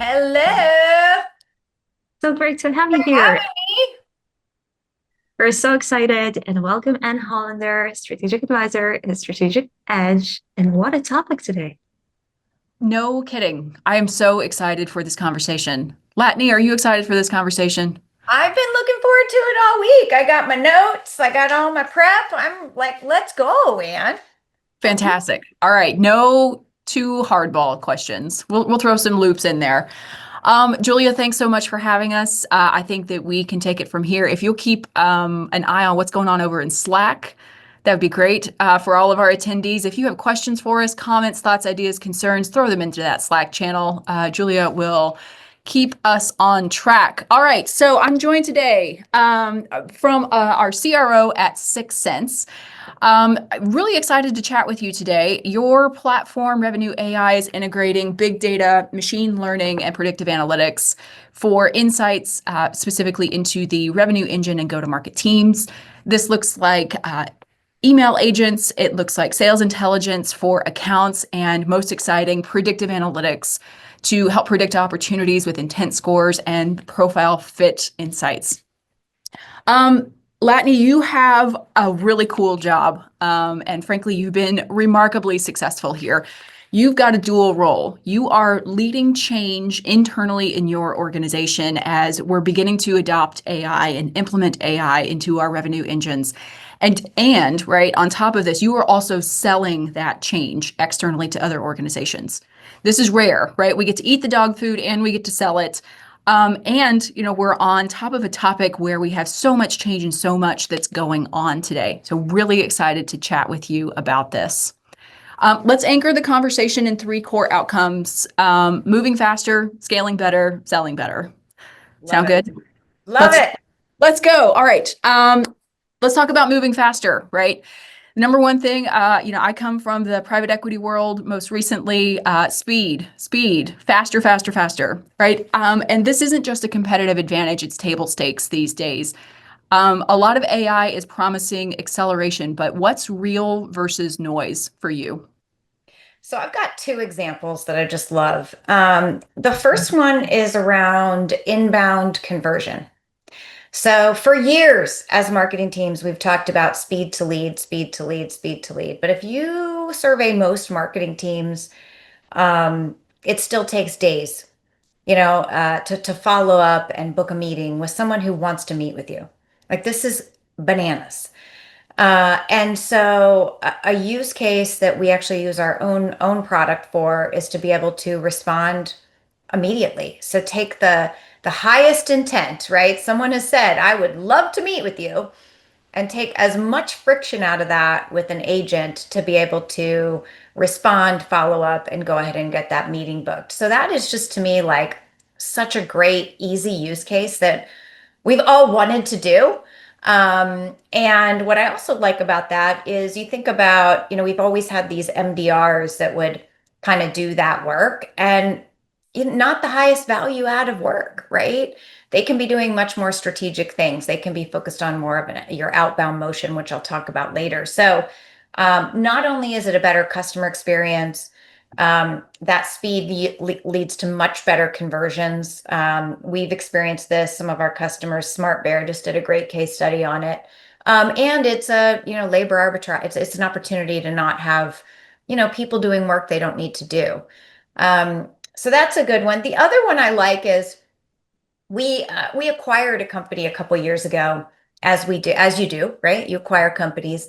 Hello. So great to have For you here. having me. We're so excited and welcome Anne Hollander, Strategic Advisor and Strategic Edge. And what a topic today. No kidding. I am so excited for this conversation. Latney, are you excited for this conversation? I've been looking forward to it all week. I got my notes, I got all my prep. I'm like, let's go, Ann. Fantastic. All right, no two hardball questions. We'll throw some loops in there. Julia, thanks so much for having us. I think that we can take it from here. If you'll keep an eye on what's going on over in Slack, that would be great for all of our attendees. If you have questions for us, comments, thoughts, ideas, concerns, throw them into that Slack channel. Julia will keep us on track. All right, so I'm joined today from our CRO at Sixth Sense. Really excited to chat with you today. Your platform, Revenue AI, is integrating big data, machine learning, and predictive analytics for insights specifically into the revenue engine and go-to-market teams. This looks like email agents, it looks like sales intelligence for accounts, and most exciting, predictive analytics to help predict opportunities with intent scores and profile fit insights. Um, Latney, you have a really cool job, and frankly, you've been remarkably successful here. You've got a dual role. You are leading change internally in your organization as we're beginning to adopt AI and implement AI into our revenue engines. And right on top of this, you are also selling that change externally to other organizations. This is rare, right? We get to eat the dog food and we get to sell it. We're on top of a topic where we have so much change and so much that's going on today. So really excited to chat with you about this. Let's anchor the conversation in three core outcomes: moving faster, scaling better, selling better. Love Sound it. good? Love Let's it. let's go. All right. Let's talk about moving faster, right? Number one thing, I come from the private equity world, most recently, speed, faster, faster, faster, right? And this isn't just a competitive advantage, it's table stakes these days. A lot of AI is promising acceleration, but what's real versus noise for you? So I've got two examples that I just love. The first one is around inbound conversion. So for years as marketing teams, we've talked about speed to lead, speed to lead, speed to lead. But if you survey most marketing teams, it still takes days, to follow up and book a meeting with someone who wants to meet with you. Like this is bananas. And so a use case that we actually use our own product for is to be able to respond immediately. So take the highest intent, right? Someone has said, I would love to meet with you, and take as much friction out of that with an agent to be able to respond, follow up, and go ahead and get that meeting booked. So that is just to me like such a great, easy use case that we've all wanted to do. And what I also like about that is you think about, we've always had these MDRs that would kind of do that work and not the highest value out of work, right? They can be doing much more strategic things. They can be focused on more of your outbound motion, which I'll talk about later. So not only is it a better customer experience, that speed leads to much better conversions. We've experienced this. Some of our customers, Smart Bear, just did a great case study on it. And it's a labor arbitrage. It's an opportunity to not have people doing work they don't need to do. So that's a good one. The other one I like is we acquired a company a couple years ago, as you do, right? You acquire companies.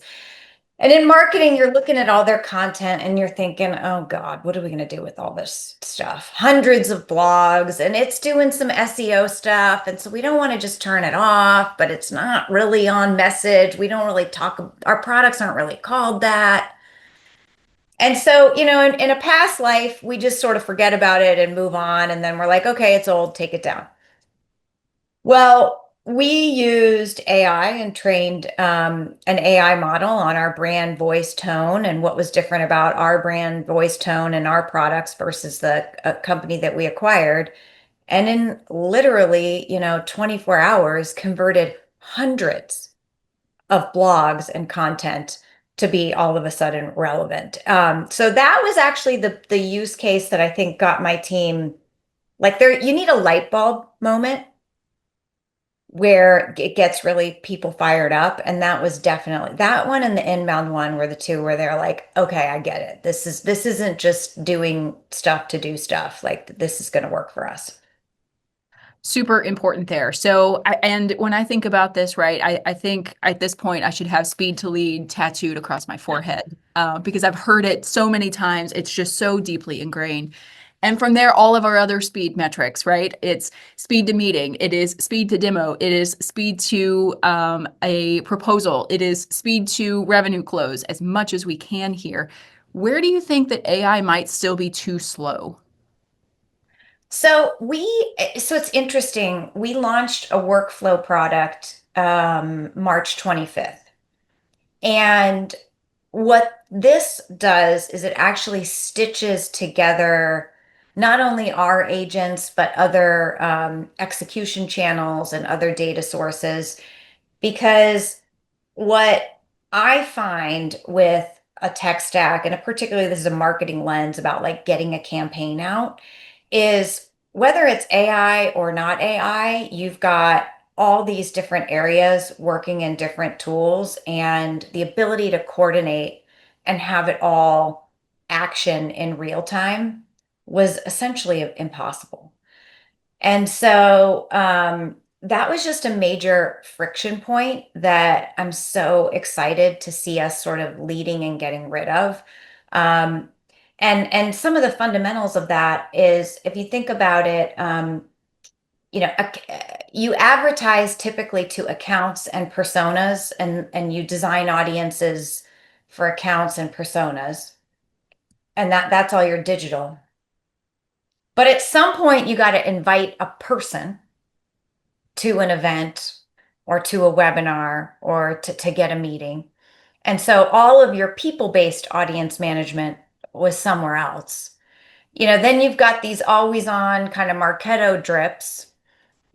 And in marketing, you're looking at all their content and you're thinking, oh God, what are we going to do with all this stuff? Hundreds of blogs, and it's doing some SEO stuff. And so we don't want to just turn it off, but it's not really on message. We don't really talk, our products aren't really called that. And so, in a past life, we just sort of forget about it and move on. And then we're like, okay, it's old, take it down. Well, we used AI and trained an AI model on our brand voice tone and what was different about our brand voice tone and our products versus the company that we acquired. And in literally, 24 hours, converted hundreds of blogs and content to be all of a sudden relevant. So that was actually the use case that I think got my team Like there, you need a light bulb moment where it gets really people fired up. And that was definitely that one, and the inbound one were the two where they're like, okay, I get it. This isn't just doing stuff to do stuff. Like this is going to work for us. Super important there. So, and when I think about this, right, I think at this point I should have speed to lead tattooed across my forehead because I've heard it so many times. It's just so deeply ingrained. And from there, all of our other speed metrics, right? It's speed to meeting, it is speed to demo, it is speed to a proposal, it is speed to revenue close, as much as we can here. Where do you think that AI might still be too slow? So it's interesting. We launched a workflow product March 25th. And what this does is it actually stitches together not only our agents, but other execution channels and other data sources. Because what I find with a tech stack, and particularly this is a marketing lens about like getting a campaign out, is whether it's AI or not AI, you've got all these different areas working in different tools, and the ability to coordinate and have it all action in real time was essentially impossible. And so that was just a major friction point that I'm so excited to see us sort of leading and getting rid of. Um, and some of the fundamentals of that is if you think about it, you advertise typically to accounts and personas, and you design audiences for accounts and personas, and that's all your digital. But at some point, you got to invite a person to an event or to a webinar or to get a meeting. And so all of your people-based audience management was somewhere else. Then you've got these always on kind of Marketo drips.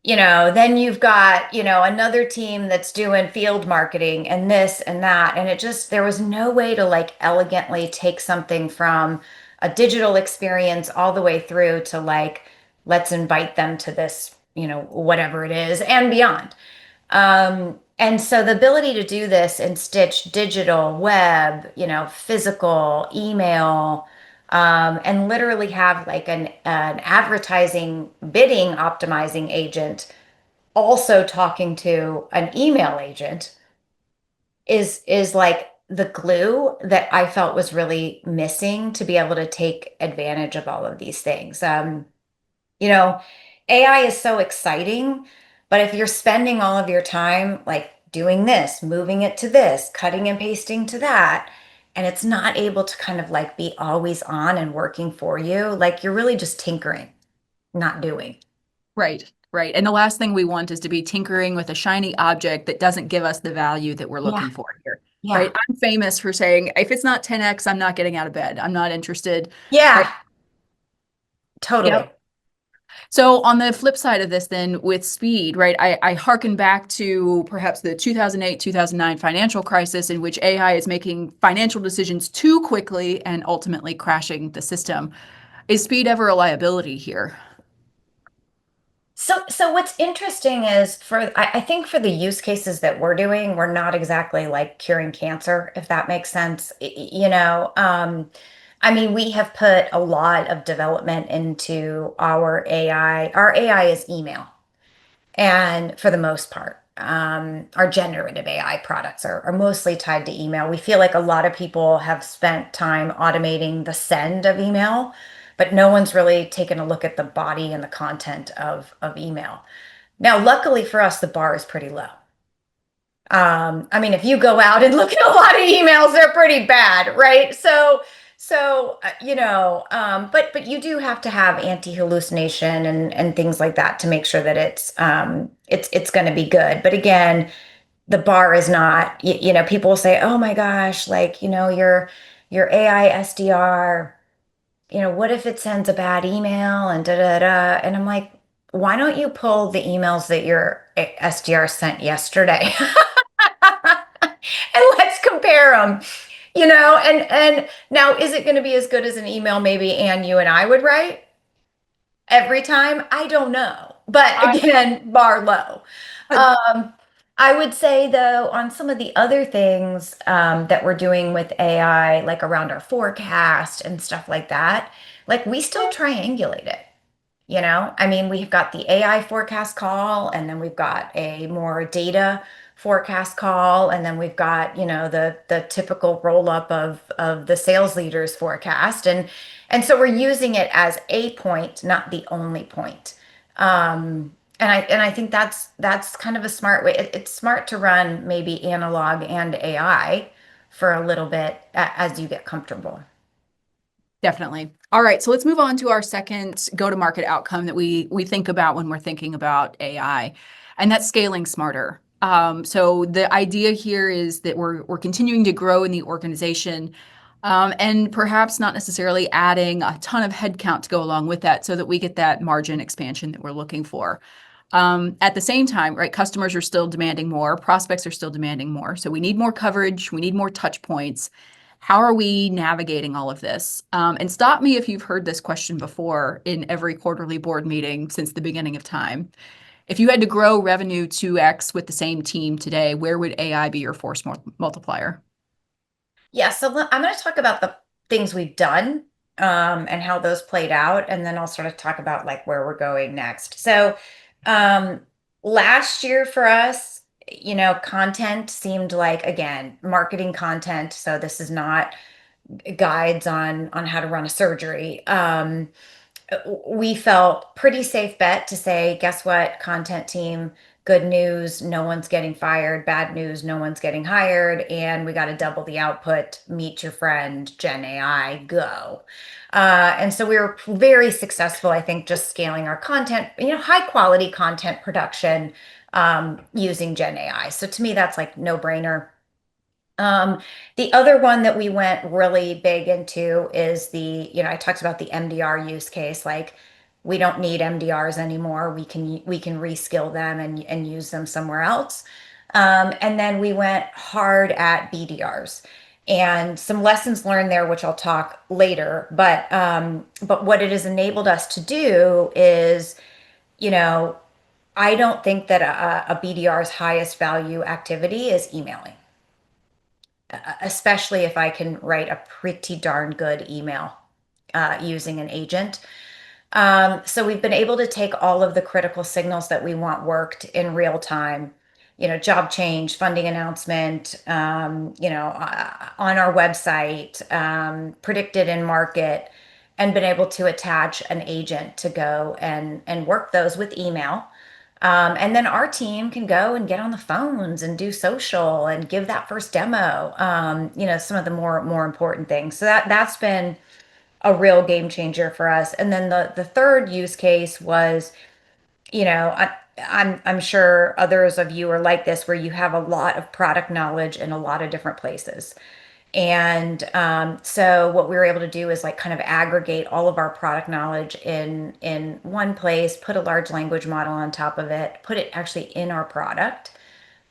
Then you've got, another team that's doing field marketing and this and that. And there was no way to like elegantly take something from a digital experience all the way through to like, let's invite them to this, whatever it is and beyond. And so the ability to do this and stitch digital, web, physical, email, and literally have like an advertising bidding optimizing agent also talking to an email agent is like the glue that I felt was really missing to be able to take advantage of all of these things. You know, AI is so exciting, but if you're spending all of your time like doing this, moving it to this, cutting and pasting to that, and it's not able to kind of like be always on and working for you, like you're really just tinkering, not doing. Right, right. And the last thing we want is to be tinkering with a shiny object that doesn't give us the value that we're Yeah, looking for here. yeah, Right. I'm famous for saying, if it's not 10x, I'm not getting out of bed. I'm not interested. Right. yeah, totally. Yep. So on the flip side of this, then with speed, right, I hearken back to perhaps the 2008, 2009 financial crisis in which AI is making financial decisions too quickly and ultimately crashing the system. Is speed ever a liability here? So what's interesting is I think for the use cases that we're doing, we're not exactly like curing cancer, if that makes sense. I mean, we have put a lot of development into our AI. Our AI is email. And for the most part, our generative AI products are mostly tied to email. We feel like a lot of people have spent time automating the send of email, but no one's really taken a look at the body and the content of email. Now, luckily for us, the bar is pretty low. I mean, if you go out and look at a lot of emails, they're pretty bad, right? But you do have to have anti-hallucination and things like that to make sure that it's going to be good. But again, the bar is not. People will say, "Oh my gosh, like your AI SDR, what if it sends a bad email and da da da?" And I'm like, why don't you pull the emails that your SDR sent yesterday? And let's compare them, and now is it going to be as good as an email maybe Anne, you and I would write? every time? I don't know. But I, again, bar low. uh, Um, I would say though, on some of the other things that we're doing with AI, like around our forecast and stuff like that, like we still triangulate it. I mean, we've got the AI forecast call, and then we've got a more data forecast call, and then we've got, the typical roll up of the sales leaders forecast. And so we're using it as a point, not the only point. And I think that's kind of a smart way. It's smart to run maybe analog and AI for a little bit as you get comfortable. Definitely. All right, so let's move on to our second go-to-market outcome that we think about when we're thinking about AI, and that's scaling smarter. So the idea here is that we're continuing to grow in the organization, and perhaps not necessarily adding a ton of headcount to go along with that, so that we get that margin expansion that we're looking for. At the same time, right, customers are still demanding more, prospects are still demanding more, so we need more coverage, we need more touch points. How are we navigating all of this? And stop me if you've heard this question before in every quarterly board meeting since the beginning of time. If you had to grow revenue 2x with the same team today, where would AI be your force multiplier? Yeah, so I'm going to talk about the things we've done and how those played out, and then I'll sort of talk about like where we're going next. So um, last year for us, content seemed like, again, marketing content. So this is not guides on how to run a surgery. We felt pretty safe bet to say, guess what, content team, good news, no one's getting fired. Bad news, no one's getting hired. And we got to double the output. Meet your friend, Gen AI, go. And so we were very successful, I think, just scaling our content, high quality content production using Gen AI. So to me, that's like no brainer. Um, the other one that we went really big into is I talked about the MDR use case. Like, we don't need MDRs anymore. We can reskill them and use them somewhere else. And then we went hard at BDRs and some lessons learned there, which I'll talk later. But what it has enabled us to do is, you know, I don't think that a BDR's highest value activity is emailing, especially if I can write a pretty darn good email using an agent. So we've been able to take all of the critical signals that we want worked in real time, job change, funding announcement, on our website, predicted in market, and been able to attach an agent to go and work those with email. And then our team can go and get on the phones and do social and give that first demo. Some of the more important things. So that's been a real game changer for us. And then the third use case was, I'm sure others of you are like this, where you have a lot of product knowledge in a lot of different places. And so what we were able to do is like kind of aggregate all of our product knowledge in one place, put a large language model on top of it, put it actually in our product,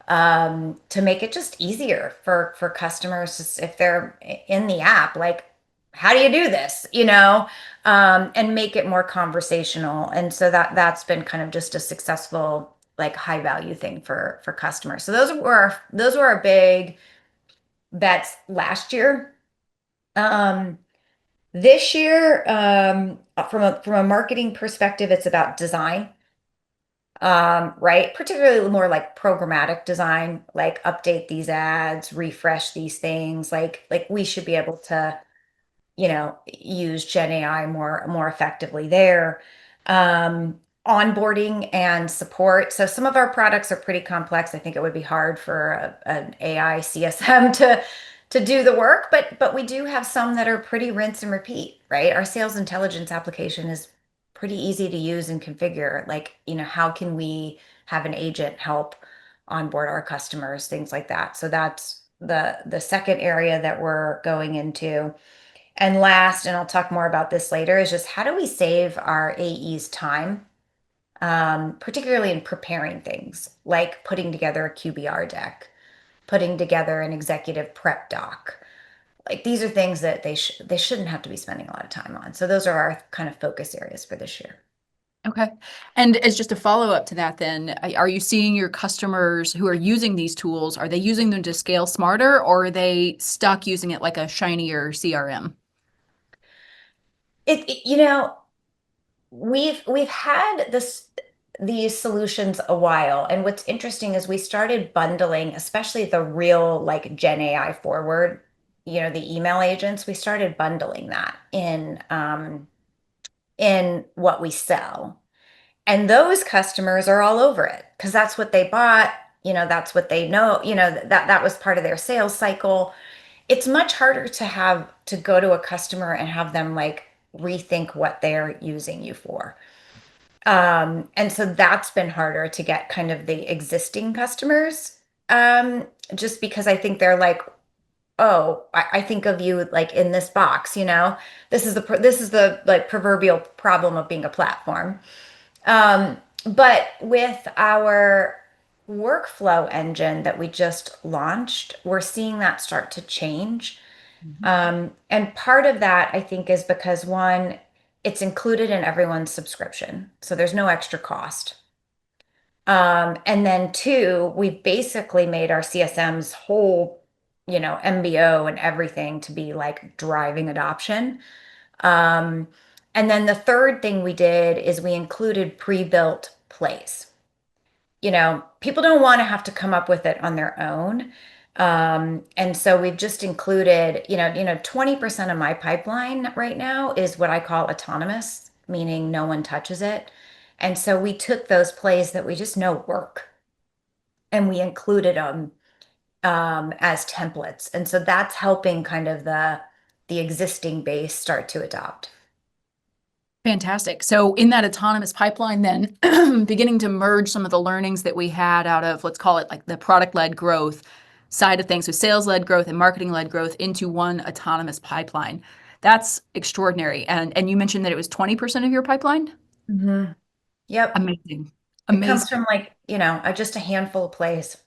to make it just easier for customers if they're in the app, like, how do you do this, and make it more conversational. And so that's been kind of just a successful, like, high value thing for customers. So those were our big bets last year. Um, this year, from a marketing perspective, it's about design, right? Particularly more like programmatic design, like update these ads, refresh these things. Like we should be able to, use Gen AI more effectively there. Onboarding and support. So some of our products are pretty complex. I think it would be hard for an AI CSM to do the work, but we do have some that are pretty rinse and repeat, right? Our sales intelligence application is pretty easy to use and configure. Like, how can we have an agent help onboard our customers, things like that. So that's the second area that we're going into. And last, and I'll talk more about this later, is just how do we save our AEs time, particularly in preparing things like putting together a QBR deck, putting together an executive prep doc. Like, these are things that they shouldn't have to be spending a lot of time on. So those are our kind of focus areas for this year. Okay. And as just a follow-up to that, then, are you seeing your customers who are using these tools, are they using them to scale smarter, or are they stuck using it like a shinier CRM? You know, we've had these solutions a while, and what's interesting is we started bundling, especially the real like Gen AI forward, the email agents. We started bundling that in what we sell. And those customers are all over it because that's what they bought, that's what they know, that was part of their sales cycle. It's much harder to have to go to a customer and have them like rethink what they're using you for. And so that's been harder to get kind of the existing customers, just because I think they're like, oh, I think of you like in this box, this is the like proverbial problem of being a platform. But with our workflow engine that we just launched, we're seeing that start to change. Mhm. And part of that, I think, is because one, it's included in everyone's subscription, so there's no extra cost. And then two, we basically made our CSM's whole, MBO and everything to be like driving adoption. Um, and then the third thing we did is we included pre-built plays. People don't want to have to come up with it on their own. And so we've just included, 20% of my pipeline right now is what I call autonomous, meaning no one touches it. And so we took those plays that we just know work and we included them as templates. And so that's helping kind of the existing base start to adopt. Fantastic. So in that autonomous pipeline, then beginning to merge some of the learnings that we had out of, let's call it like the product-led growth side of things, so sales-led growth and marketing-led growth into one autonomous pipeline. That's extraordinary. And you mentioned that it was 20% of your pipeline? Hmm. Yep. Amazing. It comes Amazing. from like, just a handful of plays.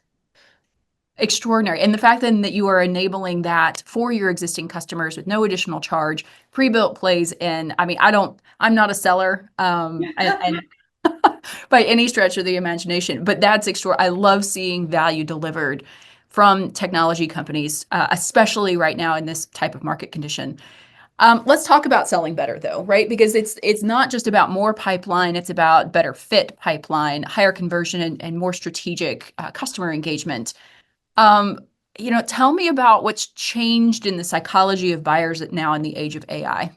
Extraordinary. And the fact then that you are enabling that for your existing customers with no additional charge, pre-built plays in. I mean, I'm not a seller, and by any stretch of the imagination, but that's extra. I love seeing value delivered from technology companies, especially right now in this type of market condition. Let's talk about selling better though, right? Because it's not just about more pipeline, it's about better fit pipeline, higher conversion, and more strategic customer engagement. Um, tell me about what's changed in the psychology of buyers now in the age of AI.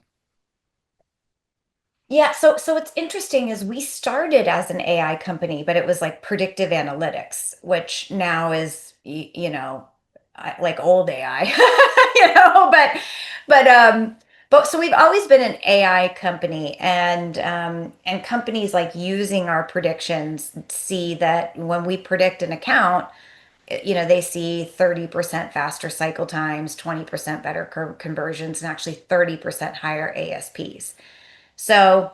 Yeah, so what's interesting is we started as an AI company, but it was like predictive analytics, which now is like old AI, but so we've always been an AI company, and companies like using our predictions see that when we predict an account, they see 30% faster cycle times, 20% better conversions, and actually 30% higher ASPs. So,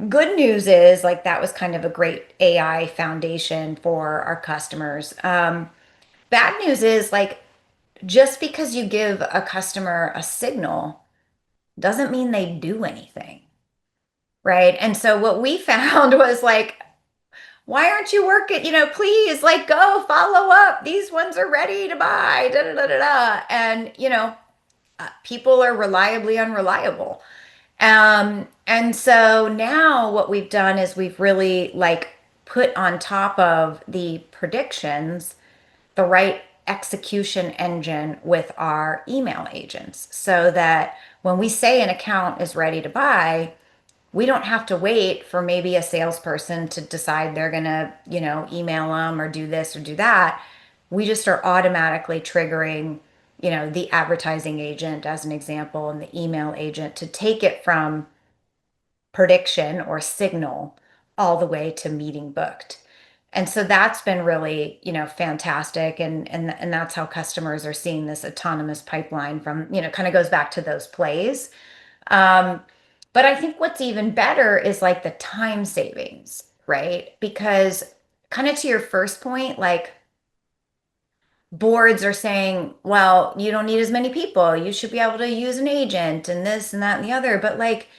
good news is like that was kind of a great AI foundation for our customers. Bad news is like just because you give a customer a signal doesn't mean they do anything, right? And so what we found was like, why aren't you working? Please, like, go follow up. These ones are ready to buy. Da da da da da. And people are reliably unreliable. And so now what we've done is we've really like put on top of the predictions the right execution engine with our email agents so that when we say an account is ready to buy, we don't have to wait for maybe a salesperson to decide they're going to, email them or do this or do that. We just are automatically triggering, the advertising agent as an example and the email agent to take it from prediction or signal all the way to meeting booked. And so that's been really, fantastic. And that's how customers are seeing this autonomous pipeline from, kind of goes back to those plays. Um, but I think what's even better is like the time savings, right? Because kind of to your first point, like boards are saying, well, you don't need as many people. You should be able to use an agent and this and that and the other. But like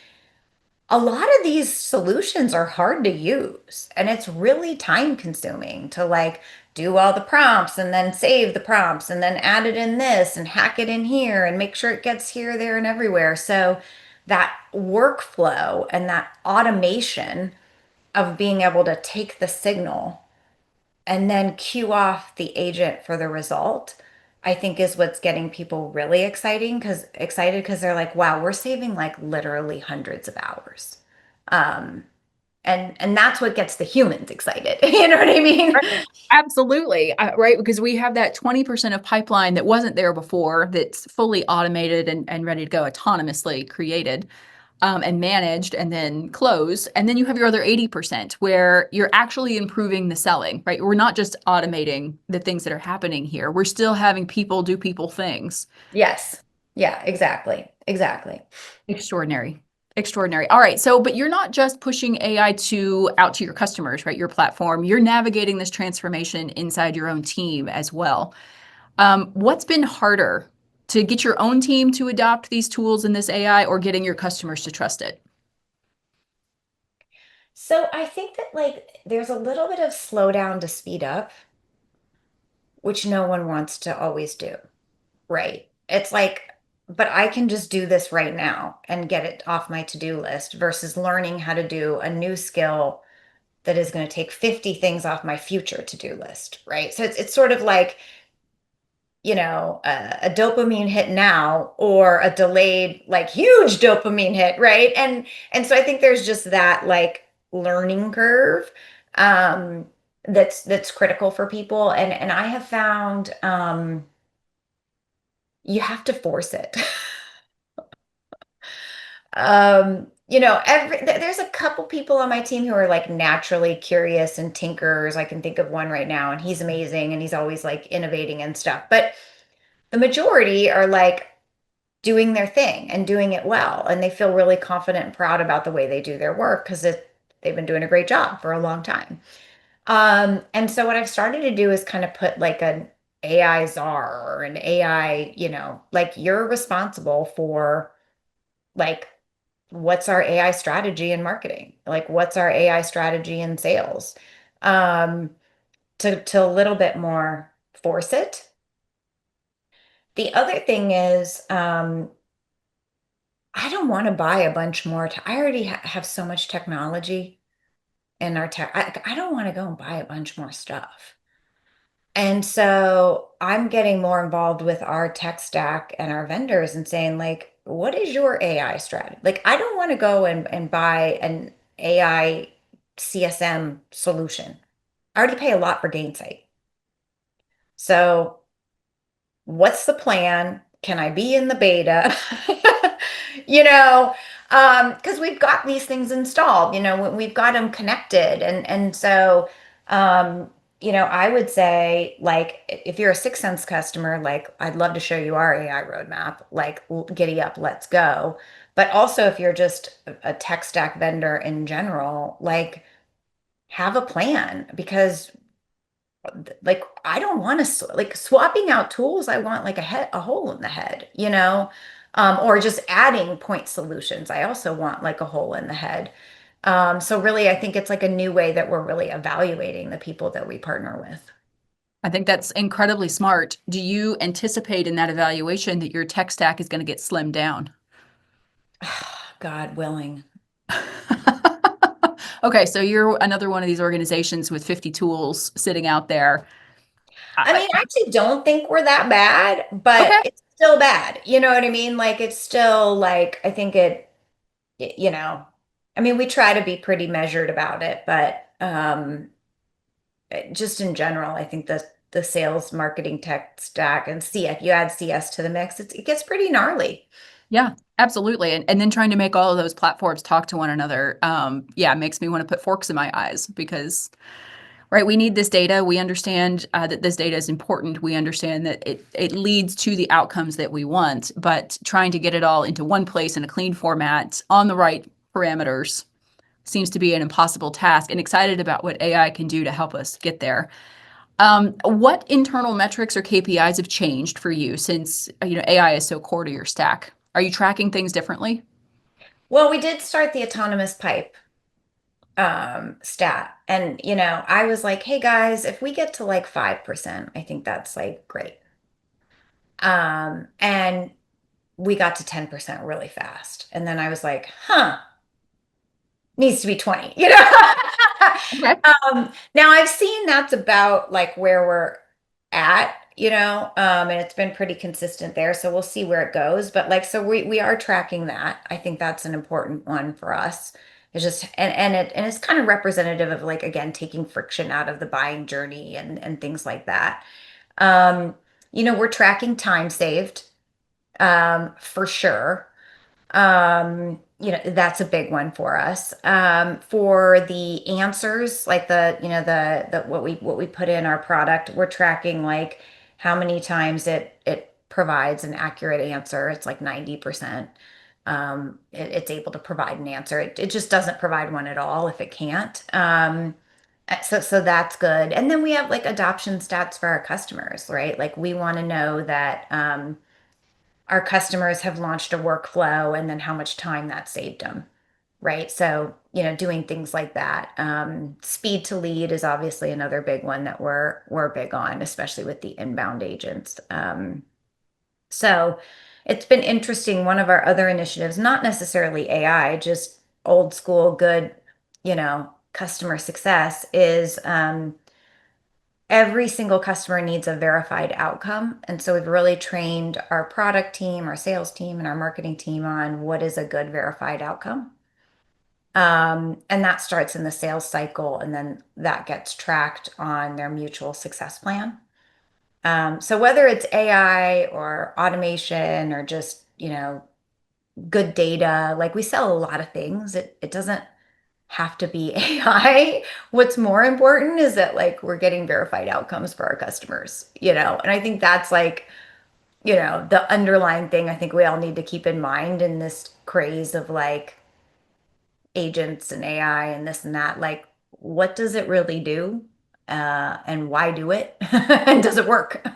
a lot of these solutions are hard to use, and it's really time consuming to like do all the prompts and then save the prompts and then add it in this and hack it in here and make sure it gets here, there, and everywhere. So that workflow and that automation of being able to take the signal and then queue off the agent for the result, I think is what's getting people really excited because they're like, wow, we're saving like literally hundreds of hours. Um, and that's what gets the humans excited. You know what I mean? Right. Absolutely. Right. Because we have that 20% of pipeline that wasn't there before that's fully automated and ready to go, autonomously created and managed and then closed. And then you have your other 80% where you're actually improving the selling, right? We're not just automating the things that are happening here. We're still having people do people things. Yes. Yeah, exactly. Exactly. Extraordinary. Extraordinary. All right. So, but you're not just pushing AI out to your customers, right? Your platform. You're navigating this transformation inside your own team as well. What's been harder to get your own team to adopt these tools and this AI or getting your customers to trust it? So I think that like there's a little bit of slowdown to speed up, which no one wants to always do. Right. It's like, but I can just do this right now and get it off my to-do list versus learning how to do a new skill that is going to take 50 things off my future to-do list. Right. So it's sort of like, a dopamine hit now or a delayed, like huge dopamine hit. Right. And so I think there's just that like learning curve that's critical for people. And I have found you have to force it. There's a couple people on my team who are like naturally curious and tinkers. I can think of one right now, and he's amazing and he's always like innovating and stuff. But the majority are like doing their thing and doing it well, and they feel really confident and proud about the way they do their work because they've been doing a great job for a long time. And so what I've started to do is kind of put like an AI czar or an AI, like you're responsible for like what's our AI strategy in marketing? Like, what's our AI strategy in sales? Um, to a little bit more force it. The other thing is, I don't want to buy a bunch more. I already have so much technology in our tech. I don't want to go and buy a bunch more stuff. And so I'm getting more involved with our tech stack and our vendors and saying, like, what is your AI strategy? Like, I don't want to go and buy an AI CSM solution. I already pay a lot for Gainsight. So what's the plan? Can I be in the beta? you know, because we've got these things installed, we've got them connected. And so, I would say, like, if you're a Sixth Sense customer, like, I'd love to show you our AI roadmap, like, giddy up, let's go. But also, if you're just a tech stack vendor in general, like, have a plan because like I don't want to like swapping out tools. I want like a hole in the head, or just adding point solutions. I also want like a hole in the head. So really, I think it's like a new way that we're really evaluating the people that we partner with. I think that's incredibly smart. Do you anticipate in that evaluation that your tech stack is going to get slimmed down? God willing. Okay, so you're another one of these organizations with 50 tools sitting out there. I mean, I actually don't think we're that bad, but Okay. it's still bad. You know what I mean? Like it's still like I think you know, I mean, we try to be pretty measured about it, but just in general, I think the sales marketing tech stack and if you add CS to the mix, it gets pretty gnarly. Yeah, absolutely. And then trying to make all of those platforms talk to one another, yeah, makes me want to put forks in my eyes because, right, we need this data. We understand that this data is important. We understand that it leads to the outcomes that we want, but trying to get it all into one place in a clean format on the right parameters seems to be an impossible task, and excited about what AI can do to help us get there. What internal metrics or KPIs have changed for you since AI is so core to your stack? Are you tracking things differently? Well, we did start the autonomous pipe stat. And, I was like, hey guys, if we get to like 5%, I think that's like great. And we got to 10% really fast. And then I was like, huh, needs to be 20, Okay. Now I've seen that's about like where we're at, and it's been pretty consistent there. So we'll see where it goes. But like, so we are tracking that. I think that's an important one for us. It's just and it's kind of representative of like again taking friction out of the buying journey and things like that. Um, we're tracking time saved, for sure. That's a big one for us. For the answers, like the what we put in our product, we're tracking like how many times it provides an accurate answer. It's like 90%. It's able to provide an answer. It just doesn't provide one at all if it can't. So that's good. And then we have like adoption stats for our customers, right? Like we want to know that our customers have launched a workflow and then how much time that saved them, right? So, doing things like that. Speed to lead is obviously another big one that we're big on, especially with the inbound agents. So it's been interesting. One of our other initiatives, not necessarily AI, just old school good, customer success is every single customer needs a verified outcome. And so we've really trained our product team, our sales team, and our marketing team on what is a good verified outcome. And that starts in the sales cycle, and then that gets tracked on their mutual success plan. So whether it's AI or automation or just, good data, like we sell a lot of things. It doesn't have to be AI. What's more important is that like we're getting verified outcomes for our customers, and I think that's like, the underlying thing I think we all need to keep in mind in this craze of like agents and AI and this and that. Like, what does it really do? And why do it? And does it work?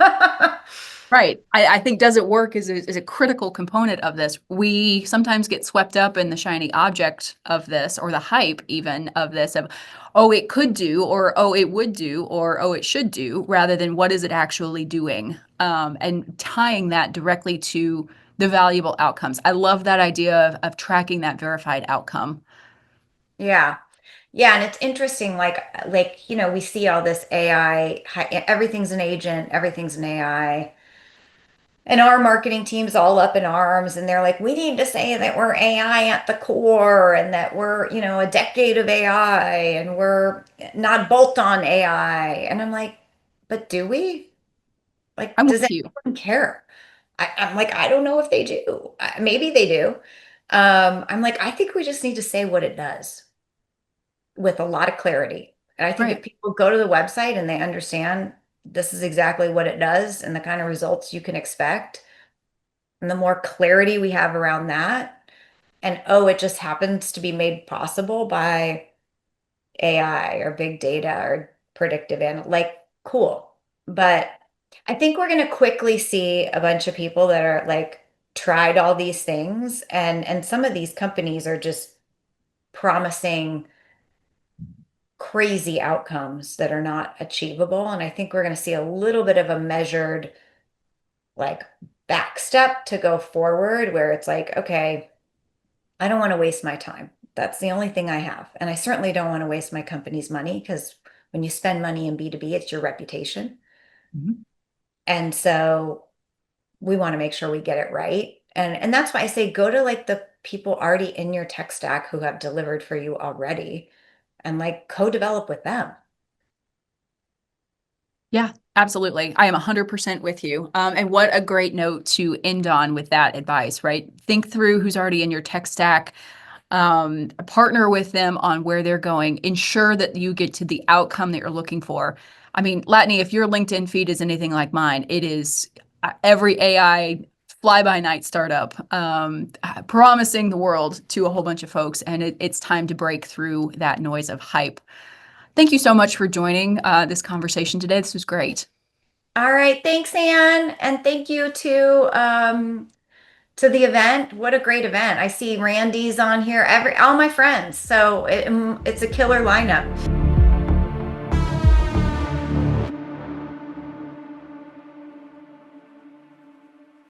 Right. I think does it work is a critical component of this. We sometimes get swept up in the shiny object of this or the hype even of this of, oh, it could do, or oh, it would do, or oh, it should do, rather than what is it actually doing? And tying that directly to the valuable outcomes. I love that idea of tracking that verified outcome. Yeah. Yeah, and it's interesting, like we see all this AI, everything's an agent, everything's an AI. And our marketing team's all up in arms, and they're like, we need to say that we're AI at the core and that we're, a decade of AI and we're not bolt-on AI. And I'm like, but do we? Like, I'm does with you. anyone care? I'm like, I don't know if they do. Maybe they do. I'm like, I think we just need to say what it does with a lot of clarity. And I think if Right. people go to the website and they understand this is exactly what it does and the kind of results you can expect, and the more clarity we have around that, and oh, it just happens to be made possible by AI or big data or predictive and like cool. But I think we're going to quickly see a bunch of people that are like tried all these things, and some of these companies are just promising crazy outcomes that are not achievable. And I think we're going to see a little bit of a measured like back step to go forward where it's like, okay, I don't want to waste my time. That's the only thing I have. And I certainly don't want to waste my company's money because when you spend money in B2B, it's your reputation. Mhm. And so we want to make sure we get it right. And that's why I say go to like the people already in your tech stack who have delivered for you already and like co-develop with them. Yeah, absolutely. I am 100% with you. And what a great note to end on with that advice, right? Think through who's already in your tech stack, partner with them on where they're going, ensure that you get to the outcome that you're looking for. I mean, Latany, if your LinkedIn feed is anything like mine, it is every AI fly-by-night startup promising the world to a whole bunch of folks, and it's time to break through that noise of hype. Thank you so much for joining this conversation today. This was great. All right. Thanks, Anne. And thank you to to the event. What a great event. I see Randy's on here, all my friends. So it's a killer lineup.